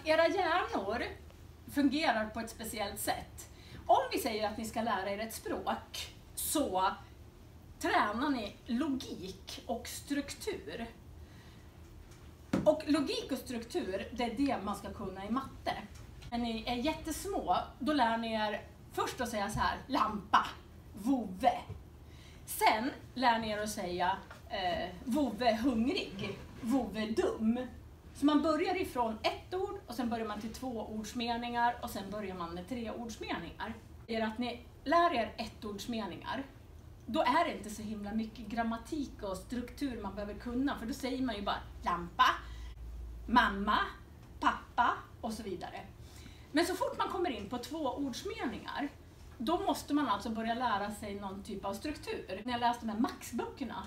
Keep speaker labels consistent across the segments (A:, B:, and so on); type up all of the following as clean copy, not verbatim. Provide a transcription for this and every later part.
A: era hjärnor fungerar på ett speciellt sätt. Om vi säger att ni ska lära er ett språk så tränar ni logik och struktur. Och logik och struktur, det är det man ska kunna i matte. När ni är jättesmå, då lär ni er först att säga så här: lampa, vovve. Sen lär ni er att säga vovve hungrig, vovve dum. Så man börjar ifrån ett ord och sen börjar man till 2-ordsmeningar och sen börjar man med 3-ordsmeningar. Det är att ni lär er 1-ordsmeningar. Då är det inte så himla mycket grammatik och struktur man behöver kunna, för då säger man ju bara lampa, mamma, pappa och så vidare. Men så fort man kommer in på 2-ordsmeningar, då måste man alltså börja lära sig någon typ av struktur. När jag läste de här Max-böckerna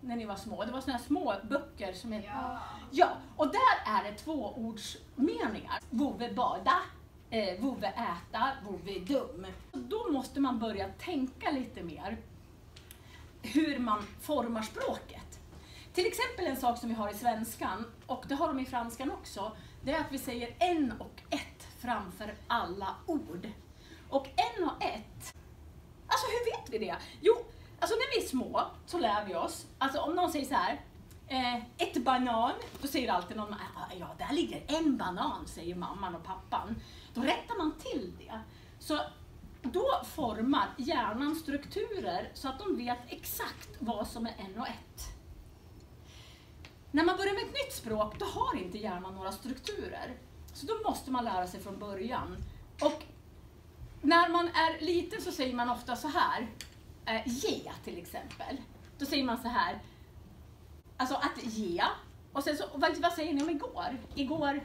A: när ni var små, det var såna här små böcker som är... Ja, och där är det 2-ordsmeningar. Vove bada, vove äta, vove dum. Då måste man börja tänka lite mer hur man formar språket. Till exempel en sak som vi har i svenskan, och det har de i franskan också, det är att vi säger en och ett framför alla ord. Och en och ett, alltså hur vet vi det? Jo, alltså när vi är små så lär vi oss, alltså om någon säger så här, ett banan, då säger alltid någon, ja där ligger en banan, säger mamman och pappan. Då rättar man till det. Så då formar hjärnan strukturer så att de vet exakt vad som är en och ett. När man börjar med ett nytt språk, då har inte hjärnan några strukturer. Så då måste man lära sig från början. Och när man är liten så säger man ofta så här, ge till exempel. Då säger man så här, alltså att ge. Och sen så, vad säger ni om igår? Igår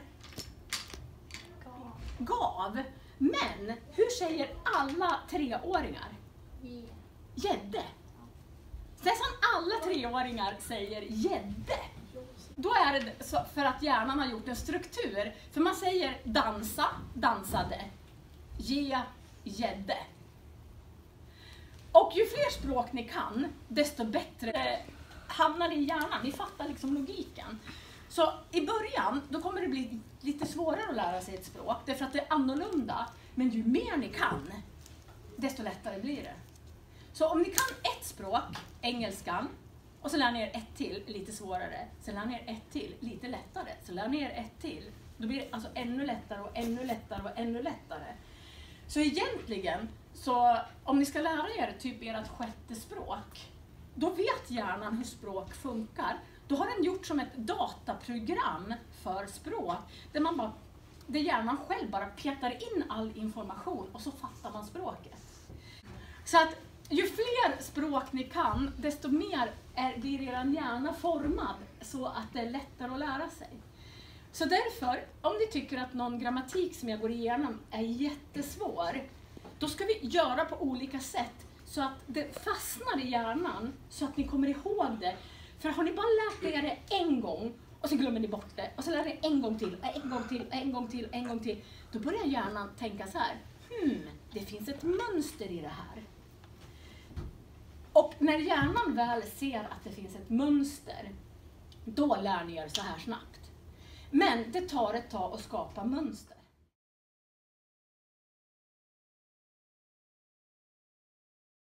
A: gav. Men hur säger alla 3-åringar? Gädde. Nästan alla 3-åringar säger gädde. Då är det så för att hjärnan har gjort en struktur. För man säger dansa, dansade. Ge, gädde. Och ju fler språk ni kan, desto bättre hamnar det i hjärnan. Ni fattar liksom logiken. Så i början, då kommer det bli lite svårare att lära sig ett språk. Därför att det är annorlunda. Men ju mer ni kan, desto lättare blir det. Så om ni kan ett språk, engelskan, och så lär ni er ett till, lite svårare. Sen lär ni er ett till, lite lättare. Så lär ni er ett till. Då blir det alltså ännu lättare och ännu lättare och ännu lättare. Så egentligen, så om ni ska lära er typ ert 6:e språk, då vet hjärnan hur språk funkar. Då har den gjort som ett dataprogram för språk, där hjärnan själv bara petar in all information och så fattar man språket. Så att ju fler språk ni kan, desto mer blir er hjärna formad så att det är lättare att lära sig. Så därför, om ni tycker att någon grammatik som jag går igenom är jättesvår, då ska vi göra på olika sätt så att det fastnar i hjärnan så att ni kommer ihåg det. För har ni bara lärt er det en gång och så glömmer ni bort det och så lär ni en gång till, en gång till, en gång till, en gång till, då börjar hjärnan tänka så här, det finns ett mönster i det här. Och när hjärnan väl ser att det finns ett mönster, då lär ni er så här snabbt. Men det tar ett tag att skapa mönster.